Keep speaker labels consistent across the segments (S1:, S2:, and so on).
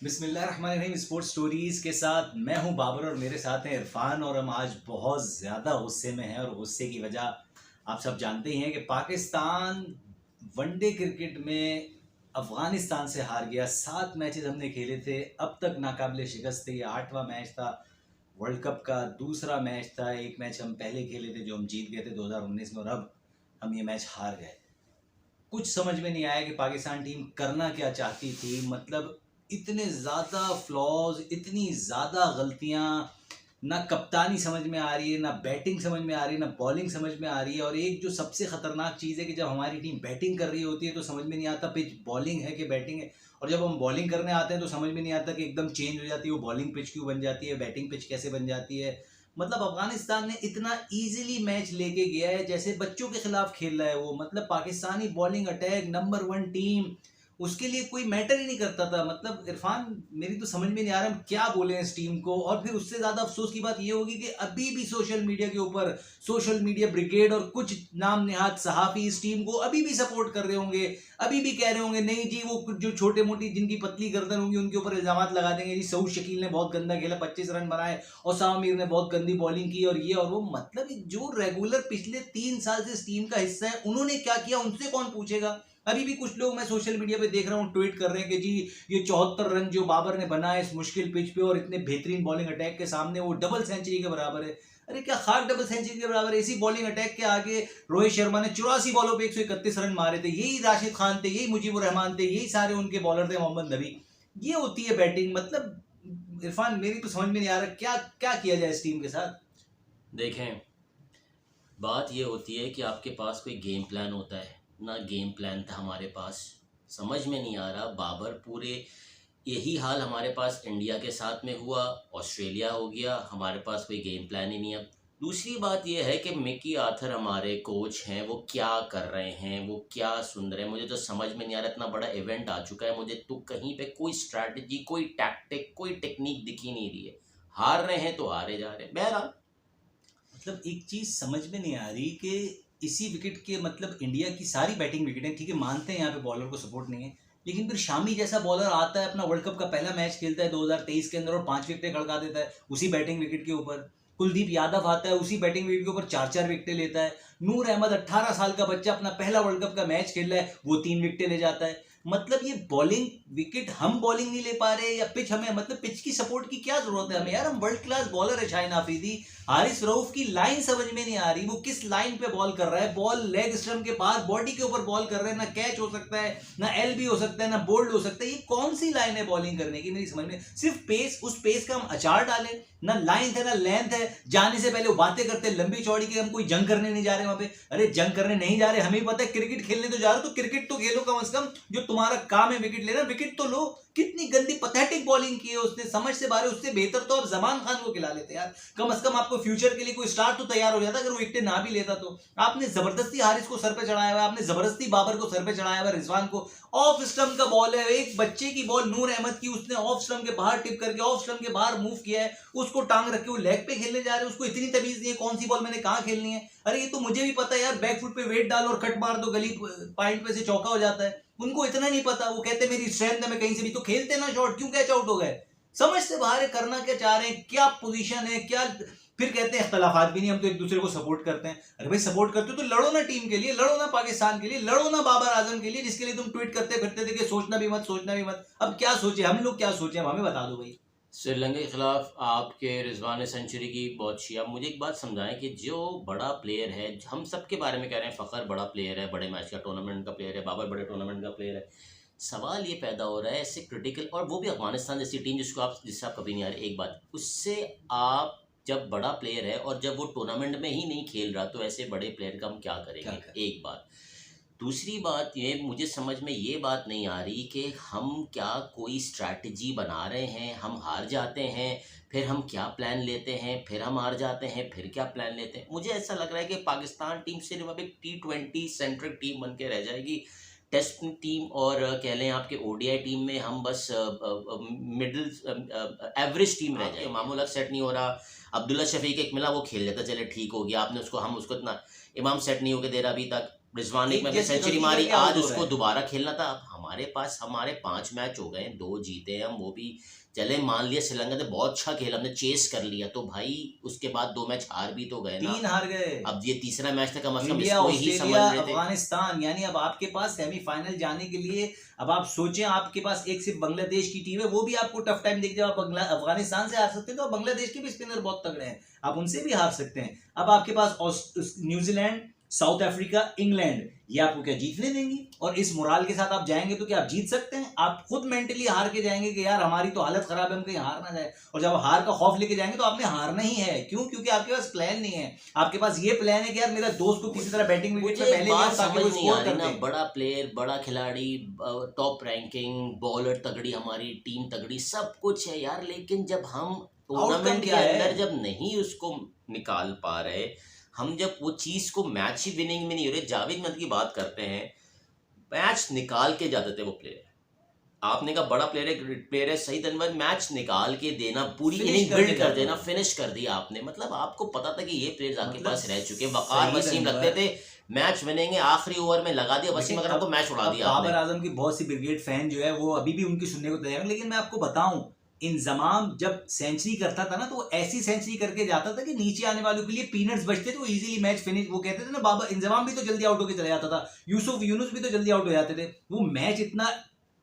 S1: बिस्मिल्लाहिर्रहमानिर्रहीम। Sports stories के साथ मैं हूं बाबर और मेरे साथ हैं इरफान। और हम आज बहुत ज़्यादा गुस्से में हैं और गुस्से की वजह आप सब जानते ही हैं कि पाकिस्तान वनडे क्रिकेट में अफ़गानिस्तान से हार गया। 7 मैचेस हमने खेले थे, अब तक नाकाबिले शिकस्त थे। ये 8वां मैच था वर्ल्ड कप का, दूसरा मैच था। एक मैच हम पहले खेले थे जो हम जीत गए थे 2019 में, और अब हम ये मैच हार गए। कुछ समझ में नहीं आया कि पाकिस्तान टीम करना क्या चाहती थी। मतलब इतने ज़्यादा फ्लॉज, इतनी ज़्यादा गलतियाँ, ना कप्तानी समझ में आ रही है, ना बैटिंग समझ में आ रही है, ना बॉलिंग समझ में आ रही है। और एक जो सबसे ख़तरनाक चीज़ है कि जब हमारी टीम बैटिंग कर रही होती है तो समझ में नहीं आता पिच बॉलिंग है कि बैटिंग है, और जब हम बॉलिंग करने आते हैं तो समझ में नहीं आता कि एकदम चेंज हो जाती है वो बॉलिंग पिच क्यों बन जाती है, बैटिंग पिच कैसे बन जाती है। मतलब अफगानिस्तान ने इतना इजीली मैच लेके गया है जैसे बच्चों के खिलाफ खेल रहा है वो। मतलब Pakistani bowling attack number 1 team, उसके लिए कोई मैटर ही नहीं करता था। मतलब इरफान, मेरी तो समझ में नहीं आ रहा हम क्या बोले इस टीम को। और फिर उससे ज्यादा अफसोस की बात यह होगी कि अभी भी सोशल मीडिया के ऊपर सोशल मीडिया ब्रिगेड और कुछ नाम नेहाद सहाफी इस टीम को अभी भी सपोर्ट कर रहे होंगे, अभी भी कह रहे होंगे नहीं जी वो कुछ जो छोटे मोटी जिनकी पतली गर्दन होंगी उनके ऊपर इल्जाम लगा देंगे जी सऊद शकील ने बहुत गंदा खेला, 25 रन बनाए, और सामिर ने बहुत गंदी बॉलिंग की और ये और वो। मतलब जो रेगुलर पिछले 3 साल से इस टीम का हिस्सा है उन्होंने क्या किया उनसे कौन पूछेगा। अभी भी कुछ लोग मैं सोशल मीडिया पे देख रहा हूँ ट्वीट कर रहे हैं कि जी ये 74 रन जो बाबर ने बनाए इस मुश्किल पिच पे और इतने बेहतरीन बॉलिंग अटैक के सामने वो डबल सेंचुरी के बराबर है। अरे क्या खाक डबल सेंचुरी के बराबर है? इसी बॉलिंग अटैक के आगे रोहित शर्मा ने 84 बॉलों पे 131 रन मारे थे। यही राशिद खान थे, यही मुजीबुर रहमान थे, यही सारे उनके बॉलर थे, मोहम्मद नबी। ये होती है बैटिंग। मतलब इरफान, मेरी तो समझ में नहीं आ रहा क्या क्या किया जाए इस टीम के साथ।
S2: देखें, बात ये होती है कि आपके पास कोई गेम प्लान होता है ना। गेम प्लान था हमारे पास, समझ में नहीं आ रहा। बाबर पूरे यही हाल हमारे पास इंडिया के साथ में हुआ, ऑस्ट्रेलिया हो गया, हमारे पास कोई गेम प्लान ही नहीं है। दूसरी बात यह है कि मिकी आर्थर हमारे कोच हैं, वो क्या कर रहे हैं, वो क्या सुन रहे हैं, मुझे तो समझ में नहीं आ रहा। इतना बड़ा इवेंट आ चुका है, मुझे तो कहीं पे कोई स्ट्रैटेजी, कोई टैक्टिक, कोई टेक्निक दिख ही नहीं रही है। हार रहे हैं तो हारे जा रहे हैं। बहरहाल,
S1: मतलब एक चीज समझ में नहीं आ रही कि इसी विकेट के, मतलब इंडिया की सारी बैटिंग विकेट है, ठीक है मानते हैं यहाँ पे बॉलर को सपोर्ट नहीं है, लेकिन फिर शामी जैसा बॉलर आता है, अपना वर्ल्ड कप का पहला मैच खेलता है 2023 के अंदर और 5 विकेटें खड़का देता है उसी बैटिंग विकेट के ऊपर। कुलदीप यादव आता है उसी बैटिंग विकेट के ऊपर 4 4 विकेटें लेता है। नूर अहमद 18 साल का बच्चा अपना पहला वर्ल्ड कप का मैच खेल रहा है, वो 3 विकेटें ले जाता है। मतलब ये बॉलिंग विकेट, हम बॉलिंग नहीं ले पा रहे या पिच हमें, मतलब पिच की सपोर्ट की क्या जरूरत है हमें यार? हम वर्ल्ड क्लास बॉलर है, शाहिन आफरीदी, हारिस रऊफ की लाइन समझ में नहीं आ रही, वो किस लाइन पे बॉल कर रहा है। बॉल लेग स्टंप के बाहर बॉडी के ऊपर बॉल कर रहे हैं, ना कैच हो सकता है, ना एलबी हो सकता है, ना बोल्ड हो सकता है। ये कौन सी लाइन है बॉलिंग करने की? मेरी समझ में सिर्फ पेस, उस पेस का हम अचार डालें, ना लाइन है ना लेंथ है। जाने से पहले वो बातें करते हैं लंबी चौड़ी की, हम कोई जंग करने नहीं जा रहे वहां पे। अरे जंग करने नहीं जा रहे, हमें पता है क्रिकेट खेलने तो जा रहे हो, तो क्रिकेट तो खेलो कम से कम। जो तुम्हारा काम है विकेट लेना, विकेट तो लो। कितनी गंदी पैथेटिक बॉलिंग की है उसने, समझ से बाहर। उससे बेहतर तो आप जमान खान को खिला लेते यार, कम से कम आपको फ्यूचर के लिए कोई स्टार तो तैयार हो जाता अगर वो विकेट ना भी लेता तो। आपने जबरदस्ती हारिस को सर पे चढ़ाया हुआ है, आपने जबरदस्ती बाबर को सर पे चढ़ाया हुआ है, रिजवान को। ऑफ स्टंप का बॉल है, एक बच्चे की बॉल नूर अहमद की, उसने ऑफ स्टंप के बाहर टिप करके ऑफ स्टंप के बाहर मूव किया है, उसको टांग रख के वो लेग पे खेलने जा रहे हैं। उसको इतनी तमीज नहीं है कौन सी बॉल मैंने कहां खेलनी है। अरे ये तो मुझे भी पता है यार, बैक फुट पे वेट डालो और कट मार दो, गली पॉइंट पे से चौका हो जाता है। उनको इतना नहीं पता, वो कहते मेरी स्ट्रेंथ है मैं कहीं से भी तो खेलते ना शॉट, क्यों कैच आउट हो गए? समझ से बाहर है, करना क्या चाह रहे हैं, क्या पोजीशन है क्या। फिर कहते हैं इख्तलाफात भी नहीं, हम तो एक दूसरे को सपोर्ट करते हैं। अरे भाई सपोर्ट करते हो तो लड़ो ना टीम के लिए, लड़ो ना पाकिस्तान के लिए, लड़ो ना बाबर आजम के लिए, जिसके लिए तुम ट्वीट करते फिरते थे कि सोचना भी मत, सोचना भी मत। अब क्या सोचे हम लोग, क्या सोचे हम, हमें बता दो भाई।
S2: श्रीलंका के खिलाफ आपके रिजवान ने सेंचुरी की, बहुत अच्छी। आप मुझे एक बात समझाएं कि जो बड़ा प्लेयर है, हम सबके बारे में कह रहे हैं फ़खर बड़ा प्लेयर है, बड़े मैच का टूर्नामेंट का प्लेयर है, बाबर बड़े टूर्नामेंट का प्लेयर है। सवाल ये पैदा हो रहा है ऐसे क्रिटिकल, और वो भी अफगानिस्तान जैसी टीम जिससे आप कभी नहीं आ रहे। एक बात, उससे आप जब बड़ा प्लेयर है और जब वो टूर्नामेंट में ही नहीं खेल रहा, तो ऐसे बड़े प्लेयर का हम क्या करेंगे? एक बात। दूसरी बात, ये मुझे समझ में ये बात नहीं आ रही कि हम क्या कोई स्ट्रैटेजी बना रहे हैं, हम हार जाते हैं, फिर हम क्या प्लान लेते हैं, फिर हम हार जाते हैं, फिर क्या प्लान लेते हैं। मुझे ऐसा लग रहा है कि पाकिस्तान टीम सिर्फ अब एक T20 सेंट्रिक टीम बन के रह जाएगी। टेस्ट टीम और कह लें आपके ODI टीम में हम बस मिडिल एवरेज टीम रह जाएगी। मामूल हक सेट नहीं हो रहा, अब्दुल्ला शफीक एक मिला, वो खेल लेता, चले ठीक हो गया, आपने उसको, हम उसको इतना। इमाम सेट नहीं होके दे रहा अभी तक, रिजवान ने सेंचुरी मारी, आज उसको दोबारा खेलना था। अब हमारे पास हमारे 5 मैच हो गए, 2 जीते हम, वो भी चले मान लिया श्रीलंका ने बहुत अच्छा खेला, हमने चेस कर लिया, तो भाई उसके बाद 2 मैच हार भी तो गए ना।
S1: 3 हार गए।
S2: अब ये तीसरा मैच था, कम से कम
S1: इंडिया,
S2: इसको ही समझ
S1: ऑस्ट्रेलिया,
S2: रहे थे।
S1: अफगानिस्तान, यानी अब आपके पास सेमीफाइनल जाने के लिए, अब आप सोचें आपके पास एक सिर्फ बांग्लादेश की टीम है, वो भी आपको टफ टाइम देख, जब आप अफगानिस्तान से हार सकते हैं तो बांग्लादेश के भी स्पिनर बहुत तगड़े हैं, आप उनसे भी हार सकते हैं। अब आपके पास न्यूजीलैंड, साउथ अफ्रीका, इंग्लैंड, ये आपको क्या जीतने देंगी? और इस मोराल के साथ आप जाएंगे तो क्या आप जीत सकते हैं? आप खुद मेंटली हार के जाएंगे कि यार हमारी तो हालत खराब है, हम कहीं हार ना जाए, और जब हार का खौफ लेके जाएंगे तो आपने हारना ही है। क्यों? क्योंकि आपके पास प्लान नहीं है। आपके पास ये प्लान है कि यार मेरा दोस्त को किसी तरह बैटिंग विकेट पे पहले
S2: बात
S1: ताकि
S2: समझ
S1: वो
S2: नहीं आ
S1: स्कोर
S2: रही
S1: कर
S2: ना,
S1: दे।
S2: बड़ा प्लेयर, बड़ा खिलाड़ी, टॉप रैंकिंग, बॉलर तगड़ी, हमारी टीम तगड़ी, सब कुछ है यार, लेकिन जब हम टूर्नामेंट के
S1: क्या है?
S2: अंदर जब नहीं उसको निकाल पा रहे, हम जब वो चीज को मैच ही विनिंग में नहीं हो रहे, जावेद मिल्क की बात करते हैं, मैच निकाल के जाते थे वो प्लेयर। आपने कहा बड़ा प्लेयर है सही अनवर, मैच निकाल के देना, पूरी
S1: Finish
S2: इनिंग
S1: करके
S2: बिल्ड कर
S1: जाता
S2: देना,
S1: था।
S2: फिनिश कर दिया आपने। मतलब आपको पता था कि ये प्लेयर्स आपके
S1: मतलब
S2: पास रह चुके, वकार
S1: सही
S2: वसीम
S1: अनवर।
S2: लगते थे, मैच विनेंगे, आखिरी ओवर में लगा दिया वसीम
S1: लेकिन
S2: अकरम को, मैच उड़ा
S1: अब
S2: दिया
S1: बाबर
S2: आपने।
S1: आजम की बहुत सी ब्रिगेड फैन जो है वो अभी भी उनकी सुनने को तैयार है। लेकिन मैं आपको बताऊं, इंजमाम जब सेंचुरी करता था ना तो वो ऐसी सेंचुरी करके जाता था कि नीचे आने वालों के लिए पीनट्स बचते थे, वो इजीली मैच फिनिश। वो कहते थे ना, बाबर इंजमाम भी तो जल्दी आउट होकर चले जाता था, यूसुफ यूनुस भी तो जल्दी आउट हो जाते थे। वो मैच इतना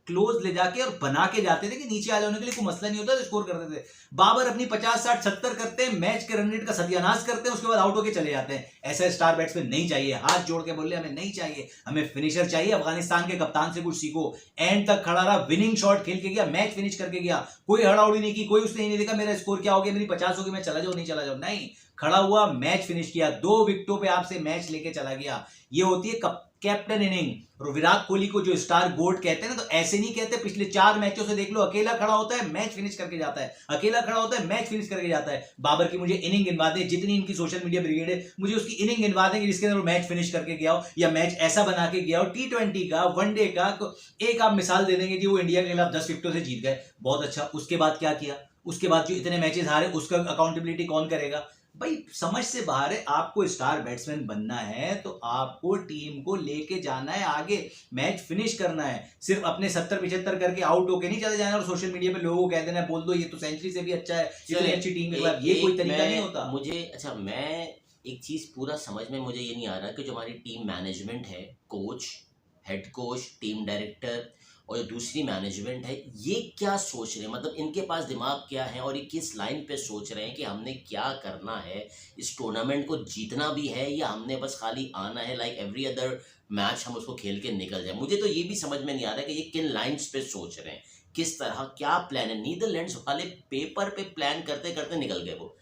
S1: क्लोज ले जाके और बना के जाते थे कि नीचे आ जाने के लिए कोई मसला नहीं होता, तो स्कोर करते थे। बाबर अपनी 50, 60, 70 करते हैं, मैच के रन रेट का सत्यानाश करते हैं, उसके बाद आउट होके चले जाते हैं। ऐसा स्टार बैट्समैन नहीं चाहिए। हाथ जोड़ के बोल रहे हमें नहीं चाहिए, हमें फिनिशर चाहिए। अफगानिस्तान के कप्तान से कुछ सीखो, एंड तक खड़ा रहा, विनिंग शॉट खेल के गया, मैच फिनिश करके गया, कोई हड़ाउड़ी नहीं की, कोई उसने नहीं देखा मेरा स्कोर क्या हो गया, मेरी 50 होगी, मैं चला जाऊं नहीं चला जाऊं, नहीं, खड़ा हुआ, मैच फिनिश किया, 2 विकेटों पे आपसे मैच लेके चला गया। ये होती है कैप्टन इनिंग। और विराट कोहली को जो स्टार गोट कहते हैं ना, तो ऐसे नहीं कहते। पिछले 4 मैचों से देख लो, अकेला खड़ा होता है, मैच फिनिश करके जाता है, अकेला खड़ा होता है, मैच फिनिश करके जाता है। बाबर की मुझे इनिंग गिनवा दे, जितनी इनकी सोशल मीडिया ब्रिगेड है, मुझे उसकी इनिंग गिनवा दें जिसके अंदर मैच फिनिश करके गया हो, या मैच ऐसा बना के गया हो, T20 का, वनडे का। एक आप मिसाल दे देंगे कि वो इंडिया के खिलाफ 10 विकेटों से जीत गए, बहुत अच्छा। उसके बाद क्या किया? उसके बाद जो इतने मैचेस हारे, उसका अकाउंटेबिलिटी कौन करेगा? भाई समझ से बाहर है। आपको स्टार बैट्समैन बनना है तो आपको टीम को लेके जाना है आगे, मैच फिनिश करना है। सिर्फ अपने 70-75 करके आउट होके नहीं चले जाना और सोशल मीडिया पे लोगों को कह देना, बोल दो ये तो सेंचुरी से भी अच्छा है, इतनी अच्छी टीम के खिलाफ। ये कोई तरीका नहीं होता।
S2: मुझे अच्छा, मैं एक चीज पूरा समझ में मुझे ये नहीं आ रहा कि जो हमारी टीम मैनेजमेंट है, coach, head coach, team director और जो दूसरी मैनेजमेंट है, ये क्या सोच रहे हैं? मतलब इनके पास दिमाग क्या है और ये किस लाइन पे सोच रहे हैं कि हमने क्या करना है, इस टूर्नामेंट को जीतना भी है या हमने बस खाली आना है, लाइक एवरी अदर मैच हम उसको खेल के निकल जाए। मुझे तो ये भी समझ में नहीं आ रहा कि ये किन लाइन्स पे सोच रहे हैं, किस तरह, क्या प्लान है। नीदरलैंड्स वाले पेपर पे प्लान करते करते निकल गए वो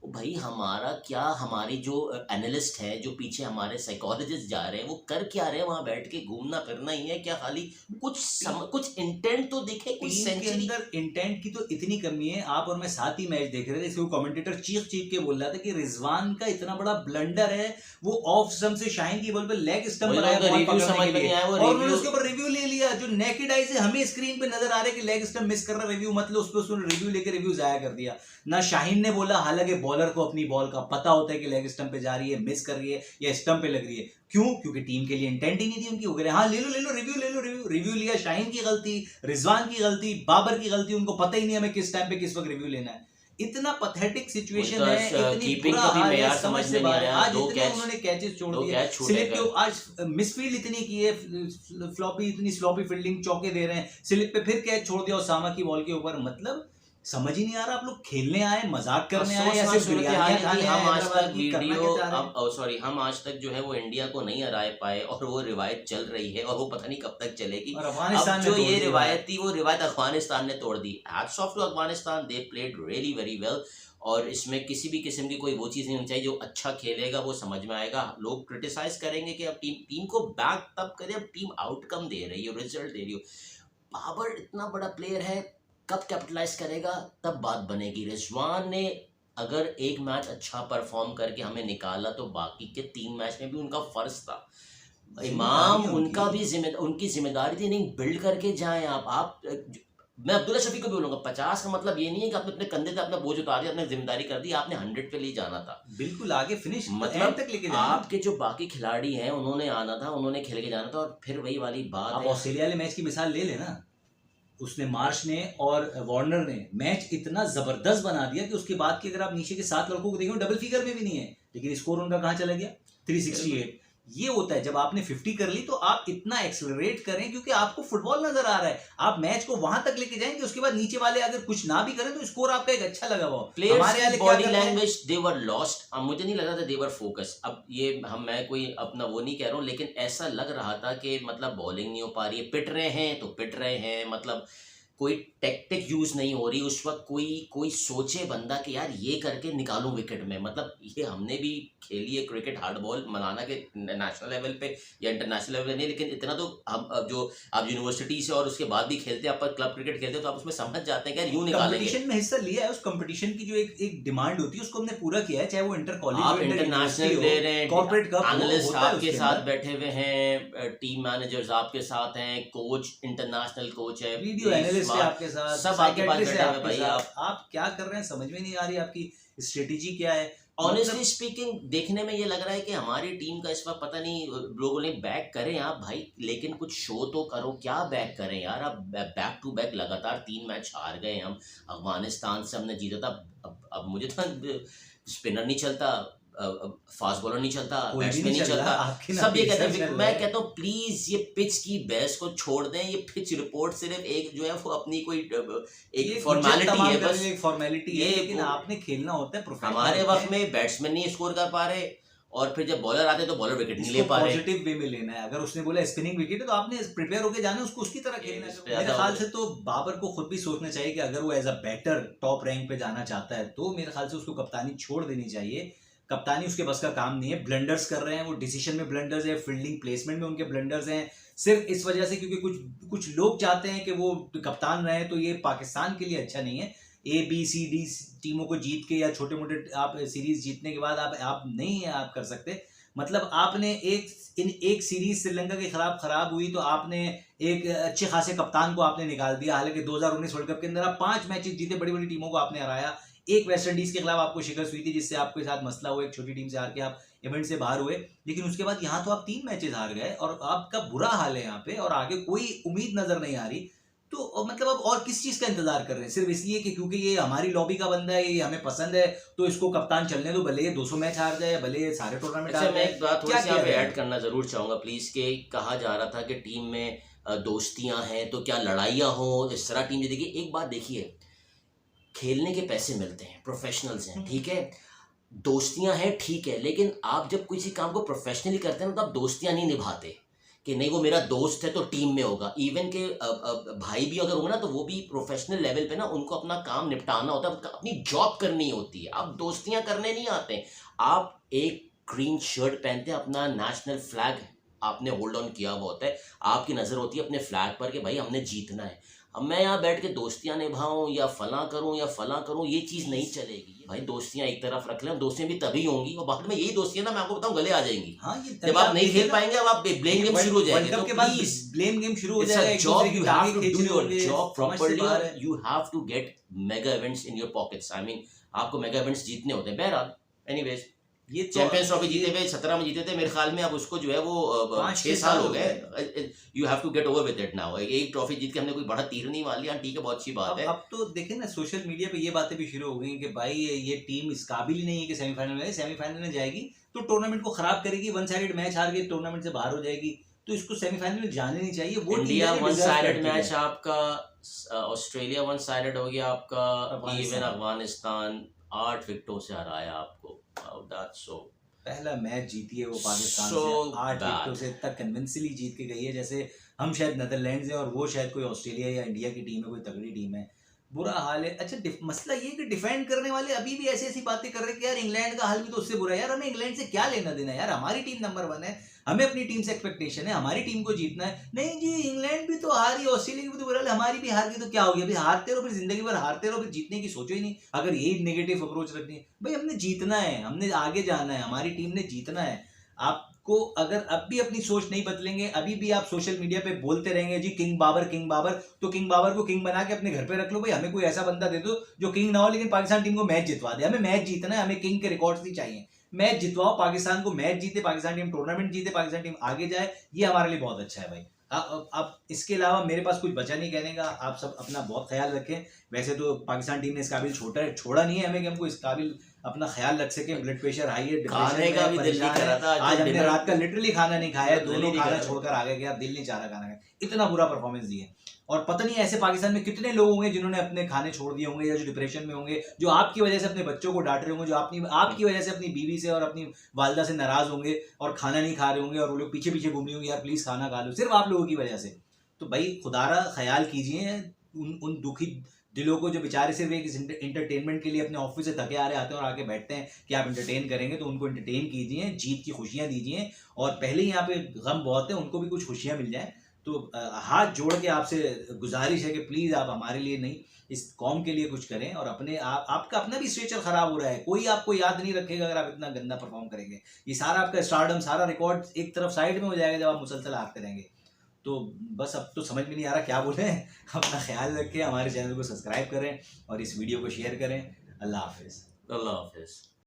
S2: भाई हमारा क्या, हमारी जो एनालिस्ट है, जो पीछे हमारे साइकोलॉजिस्ट जा रहे हैं, वो कर क्या रहे हैं? वहां बैठ के घूमना फिरना ही है क्या? खाली कुछ इंटेंट तो दिखे, कुछ
S1: टीम के
S2: सेंचुरी।
S1: अंदर इंटेंट की तो इतनी कमी है। आप और मैं साथ ही मैच देख रहे थे, इसको कमेंटेटर चीख चीख के बोल रहा था कि रिजवान का इतना बड़ा ब्लंडर है, वो ऑफ स्टंप से शाहीन की बॉल पे लेग स्टंप
S2: वही
S1: बनाया
S2: तो
S1: बॉल
S2: रिव्यू
S1: पकड़ने
S2: समझ
S1: के
S2: में
S1: लिए,
S2: नहीं आया, वो
S1: और उन्होंने
S2: रिव्यू
S1: उसके ऊपर रिव्यू ले लिया। जो नेकेड आई से हमें स्क्रीन पे नजर आ रहा है कि लेग स्टंप मिस कर रहा, रिव्यू मतलब उस पर उसने रिव्यू लेके रिव्यू जाया कर दिया। ना शाहीन ने बोला, हालांकि बॉलर को अपनी बॉल का पता होता है कि लेग स्टंप पे जा रही है, मिस कर रही है या स्टंप पे लग रही है। क्यों? क्योंकि टीम के लिए इंटेंट ही नहीं थी उनकी। हो गया हाँ ले लो रिव्यू, ले लो रिव्यू लिया। शाहीन की गलती, रिजवान की गलती, बाबर की गलती, उनको पता ही नहीं हमें किस टाइम पे किस वक्त रिव्यू लेना है। इतना पथेटिक सिचुएशन है, इतनी बुरा हाल है, समझ से बाहर है। आज इतने उन्होंने कैचेस छोड़ दिए, स्लिप के आज मिसफील्ड इतनी की है, फ्लॉपी, इतनी स्लॉपी फील्डिंग, चौके दे रहे हैं, स्लिप पे फिर कैच छोड़ दिया ओसामा की बॉल के ऊपर। मतलब समझ ही नहीं आ रहा, आप लोग खेलने आए, मजाक करने आए या सिर्फ बिरयानियां खाने आए?
S2: हम आज तक
S1: करना
S2: वीडियो,
S1: क्या चाह रहे हैं?
S2: अब सॉरी, हम आज तक जो है वो इंडिया को नहीं हरा पाए और वो रिवायत चल रही है और वो पता नहीं कब तक चलेगी।
S1: और अफगानिस्तान
S2: अब
S1: ने
S2: जो
S1: तोड़
S2: ये
S1: दी
S2: रिवायत थी, वो रिवायत अफगानिस्तान ने तोड़ दी। Hats off to Afghanistan, they played really very well. और इसमें किसी भी किस्म की कोई वो चीज़ नहीं होनी चाहिए। जो अच्छा खेलेगा वो समझ में आएगा। लोग क्रिटिसाइज करेंगे कि अब टीम को बैक तब करे, अब टीम आउटकम दे रही हो, रिजल्ट दे रही हो। बाबर इतना बड़ा प्लेयर है, कब कैपिटलाइज करेगा तब बात बनेगी। रिजवान ने अगर एक मैच अच्छा परफॉर्म करके हमें निकाला तो बाकी के 3 मैच में भी उनका फर्ज था। इमाम उनका भी उनकी जिम्मेदारी थी, नहीं बिल्ड करके जाएं आप मैं अब्दुल्ला शफीक को भी बोलूंगा 50 का मतलब ये नहीं है कि आपने अपने कंधे पे अपना बोझ उतार दिया, आपने जिम्मेदारी कर दी, आपने 100 पे ले जाना था।
S1: बिल्कुल आगे फिनिश
S2: मतलब
S1: तक लेके जाना।
S2: आपके जो बाकी खिलाड़ी हैं उन्होंने आना था, उन्होंने खेल के जाना था, और फिर वही वाली बात
S1: आप
S2: है।
S1: ऑस्ट्रेलिया वाले मैच की मिसाल ले लेना, उसने मार्श ने और वार्नर ने मैच इतना जबरदस्त बना दिया कि उसके बाद की अगर आप नीचे के 7 लड़कों को देखो डबल फिगर में भी नहीं है, लेकिन स्कोर उनका कहाँ चला गया 368। ये होता है जब आपने 50 कर ली तो आप इतना एक्सेलरेट करें क्योंकि आपको फुटबॉल नजर आ रहा है, आप मैच को वहां तक लेके जाएंगे, उसके बाद नीचे वाले अगर कुछ ना भी करें तो स्कोर आपका एक अच्छा लगा हुआ।
S2: प्लेयर्स की बॉडी लैंग्वेज दे वर लॉस्ट। अब मुझे नहीं लग रहा था दे वर फोकस। अब ये मैं कोई अपना वो नहीं कह रहा हूँ, लेकिन ऐसा लग रहा था कि मतलब बॉलिंग नहीं हो पा रही है, पिट रहे हैं तो पिट रहे हैं, मतलब कोई टेक्टिक यूज नहीं हो रही उस वक्त। कोई सोचे बंदा कि यार ये करके निकालूं विकेट में। मतलब ये हमने भी खेली है क्रिकेट, हार्ड बॉल मनाना के नेशनल लेवल पे या इंटरनेशनल लेवल पे नहीं, लेकिन इतना तो हम अब जो आप यूनिवर्सिटी से और उसके बाद भी खेलते हैं, आप क्लब क्रिकेट खेलते हैं, तो आप उसमें समझ जाते हैं कि यार यूं निकालेंगे।
S1: कंपटीशन में हिस्सा लिया है, उस कंपटीशन की जो एक डिमांड होती है उसको हमने पूरा किया है, चाहे वो इंटर कॉलेज
S2: आप इंटरनेशनल प्लेयर हैं,
S1: कॉर्पोरेट कप,
S2: एनालिस्ट आपके साथ बैठे हुए हैं, टीम मैनेजर्स आपके साथ हैं, कोच इंटरनेशनल कोच है,
S1: वीडियो एनालिस्ट है आपके साथ,
S2: सब आपके पास बैठे हुए भाई।
S1: आप क्या कर रहे हैं समझ में नहीं आ रही, आपकी स्ट्रेटेजी क्या है।
S2: ऑनेस्टली स्पीकिंग देखने में ये लग रहा है कि हमारी टीम का इस वक्त पता नहीं, लोगों ने बैक करें आप भाई, लेकिन कुछ शो तो करो। क्या बैक करें यार, अब बैक टू बैक लगातार 3 मैच हार गए हम। अफगानिस्तान से हमने जीता था, अब मुझे तो स्पिनर नहीं चलता, फास्ट बॉलर नहीं चलता, बैट्समैन नहीं चलता, सब ये कहते हैं। मैं कहता हूँ प्लीज ये पिच की बहस को छोड़ दें। ये पिच रिपोर्ट सिर्फ एक जो है वो अपनी कोई एक फॉर्मेलिटी है, बस
S1: एक फॉर्मेलिटी है, लेकिन आपने खेलना होता है प्रोफेशनल।
S2: हमारे वक्त में बैट्समैन नहीं स्कोर कर पा रहे, और फिर जब बॉलर आते तो बॉलर विकेट नहीं ले पा रहे।
S1: पॉजिटिव वे में लेना है, अगर उसने बोला स्पिनिंग विकेट है तो आपने प्रिपेयर होकर जाना है, उसको उसकी तरह खेलना है। मेरे ख्याल से तो बाबर को खुद भी सोचना चाहिए कि अगर वो as a batter top rank पे जाना चाहता है तो मेरे ख्याल से उसको कप्तानी छोड़ देनी चाहिए। कप्तानी उसके बस का काम नहीं है, ब्लंडर्स कर रहे हैं वो, डिसीजन में ब्लंडर्स है, फील्डिंग प्लेसमेंट में उनके ब्लंडर्स हैं, सिर्फ इस वजह से क्योंकि कुछ लोग चाहते हैं कि वो कप्तान रहे, तो ये पाकिस्तान के लिए अच्छा नहीं है। ABCD टीमों को जीत के या छोटे मोटे आप सीरीज जीतने के बाद आप नहीं आप कर सकते। मतलब आपने एक सीरीज श्रीलंका के खिलाफ खराब हुई तो आपने एक अच्छे खासे कप्तान को आपने निकाल दिया, हालांकि 2019 वर्ल्ड कप के अंदर आप 5 मैचेस जीते, बड़ी बड़ी टीमों को आपने हराया। एक वेस्ट इंडीज के खिलाफ आपको शिकस्त हुई थी जिससे आपके साथ मसला हुआ, एक छोटी टीम से हार के आप इवेंट से बाहर हुए, लेकिन उसके बाद यहाँ तो आप 3 मैचेस हार गए और आपका बुरा हाल है यहाँ पे, और आगे कोई उम्मीद नजर नहीं आ रही। तो मतलब अब और किस चीज का इंतजार कर रहे हैं, सिर्फ इसलिए कि क्योंकि ये हमारी लॉबी का बंदा है, ये हमें पसंद है तो इसको कप्तान चलने दो, भले ये 200 मैच हार जाए, भले ये सारे टूर्नामेंट हार जाए।
S2: मैं एक बात थोड़ी सी यहाँ पे ऐड करना जरूर चाहूंगा प्लीज, के कहा जा रहा था कि टीम में दोस्तियां हैं तो क्या लड़ाइयाँ हो, इस तरह टीम जीतेगी। एक बात देखिए, खेलने के पैसे मिलते हैं, प्रोफेशनल्स हैं, ठीक है, दोस्तियां हैं ठीक है, लेकिन आप जब किसी काम को प्रोफेशनली करते हैं तो आप दोस्तियां नहीं निभाते कि नहीं वो मेरा दोस्त है तो टीम में होगा। इवन के भाई भी अगर होंगे ना तो वो भी प्रोफेशनल लेवल पे ना उनको अपना काम निपटाना होता है, अपनी जॉब करनी होती है। आप दोस्तियां करने नहीं आते, आप एक ग्रीन शर्ट पहनते हैं, अपना नेशनल फ्लैग आपने होल्ड ऑन किया हुआ होता है, आपकी नज़र होती है अपने फ्लैग पर कि भाई हमने जीतना है। अब मैं यहाँ बैठ के दोस्तियां निभाऊं या फला करूं, ये चीज़ नहीं चलेगी भाई। दोस्तियां एक तरफ रख लें, दोस्तियां भी तभी होंगी, और बाद में यही दोस्तियां ना मैं आपको बताऊं गले आ जाएंगी।
S1: हाँ,
S2: जब आप नहीं खेल पाएंगे, अब आप ब्लेम गेम शुरू हो जाएगा, तो प्लीज
S1: ब्लेम गेम शुरू हो जाएगा।
S2: Job, you have to do your job properly, you have to get mega events in your pockets. I mean आपको मेगा इवेंट्स जीतने होते हैं। बहरहाल एनीवेज, ये चैंपियंस ट्रॉफी जीते हुए 17 में जीते थे मेरे ख्याल में, अब उसको जो है वो 6 साल हो गए। You have to get over with it now. एक ट्रॉफी जीत के हमने कोई बड़ा तीर नहीं मार लिया, ठीक है, बहुत अच्छी बात है।
S1: अब तो देखें ना, सोशल मीडिया पे ये बातें भी शुरू हो गई कि भाई ये टीम इस काबिल ही नहीं है कि सेमीफाइनल में जाएगी तो टूर्नामेंट को खराब करेगी, वन साइडेड मैच हार के टूर्नामेंट से बाहर हो जाएगी, तो इसको सेमीफाइनल में जाने नहीं चाहिए। वो
S2: इंडिया वन साइडेड मैच आपका, ऑस्ट्रेलिया वन साइडेड हो गया आपका, इवन अफगानिस्तान 8 विकेटों से हराया आपको।
S1: पहला मैच जीती है वो पाकिस्तान से 8 विकेटों से, इतना कन्विंसिंगली जीत के गई है जैसे हम शायद नीदरलैंड्स है और वो शायद कोई ऑस्ट्रेलिया या इंडिया की टीम है, कोई तगड़ी टीम है। बुरा हाल है। अच्छा, मसला ये कि डिफेंड करने वाले अभी भी ऐसी ऐसी बातें कर रहे हैं कि यार इंग्लैंड का हाल भी तो उससे बुरा है। यार हमें इंग्लैंड से क्या लेना देना है यार, हमारी टीम नंबर 1 है, हमें अपनी टीम से एक्सपेक्टेशन है, हमारी टीम को जीतना है। नहीं जी, इंग्लैंड भी तो हारी, ऑस्ट्रेलिया की भी तो बुरा है, हमारी भी हार गई तो क्या हो गया, फिर हारते रहो, फिर जिंदगी भर हारते रहो, फिर जीतने की सोचो ही नहीं। अगर यही नेगेटिव अप्रोच रखनी है, भाई हमने जीतना है, हमने आगे जाना है, हमारी टीम ने जीतना है। आप को अगर अब भी अपनी सोच नहीं बदलेंगे, अभी भी आप सोशल मीडिया पे बोलते रहेंगे जी किंग बाबर, तो किंग बाबर को किंग बना के अपने घर पे रख लो भाई। हमें कोई ऐसा बंदा दे दो जो किंग ना हो लेकिन पाकिस्तान टीम को मैच जितवा दे। हमें मैच जीतना है, हमें किंग के रिकॉर्ड्स नहीं चाहिए। मैच जितवाओ, पाकिस्तान को मैच जीते, पाकिस्तान टीम टूर्नामेंट जीते, पाकिस्तान टीम आगे जाए, ये हमारे लिए बहुत अच्छा है भाई। अब इसके अलावा मेरे पास कुछ बचा नहीं कहने का। आप सब अपना बहुत ख्याल रखें। वैसे तो पाकिस्तान टीम ने इस काबिल छोड़ा नहीं है हमें कि हमको इस काबिल अपना ख्याल रख सके। ब्लड प्रेशर हाई है,
S2: खाने का भी दिल नहीं कर रहा था
S1: आज हमने
S2: dinner-
S1: रात का लिटरली खाना नहीं खाया है,
S2: दिल ही
S1: दोनों
S2: नहीं
S1: खाना
S2: कर रहा।
S1: छोड़कर आ गए, यार दिल नहीं चाह रहा खाना खाने। इतना बुरा परफॉर्मेंस दिए। और पता नहीं ऐसे पाकिस्तान में कितने लोग होंगे जिन्होंने अपने खाने छोड़ दिए होंगे या जो डिप्रेशन में होंगे, जो आपकी वजह से अपने बच्चों को डांट रहे होंगे, जो आपकी वजह से अपनी बीवी से और अपनी वालदा से नाराज होंगे और खाना नहीं खा रहे होंगे और वो लोग पीछे पीछे घूम रहे होंगे, यार प्लीज खाना खा लो, सिर्फ आप लोगों की वजह से। तो भाई खुदारा ख्याल कीजिए उन दुखी दिलों को जो बेचारे सिर्फ एक इंटरटेनमेंट के लिए अपने ऑफिस से थके आ रहे आते हैं और आके बैठते हैं कि आप इंटरटेन करेंगे, तो उनको इंटरटेन कीजिए, जीत की खुशियां दीजिए। और पहले ही यहाँ पे गम बहुत है, उनको भी कुछ खुशियां मिल जाए। तो हाथ जोड़ के आपसे गुजारिश है कि प्लीज आप हमारे लिए नहीं, इस कौम के लिए कुछ करें। और अपने आपका अपना भी स्ट्रेचर खराब हो रहा है, कोई आपको याद नहीं रखेगा अगर आप इतना गंदा परफॉर्म करेंगे। ये सारा आपका स्टारडम, सारा रिकॉर्ड एक तरफ साइड में हो जाएगा जब आप मुसलसल हारते रहेंगे। तो बस अब तो समझ में नहीं आ रहा क्या बोले। अपना ख्याल रखें, हमारे चैनल को सब्सक्राइब करें और इस वीडियो को शेयर करें। अल्लाह हाफिज़।
S2: अल्लाह हाफिज़।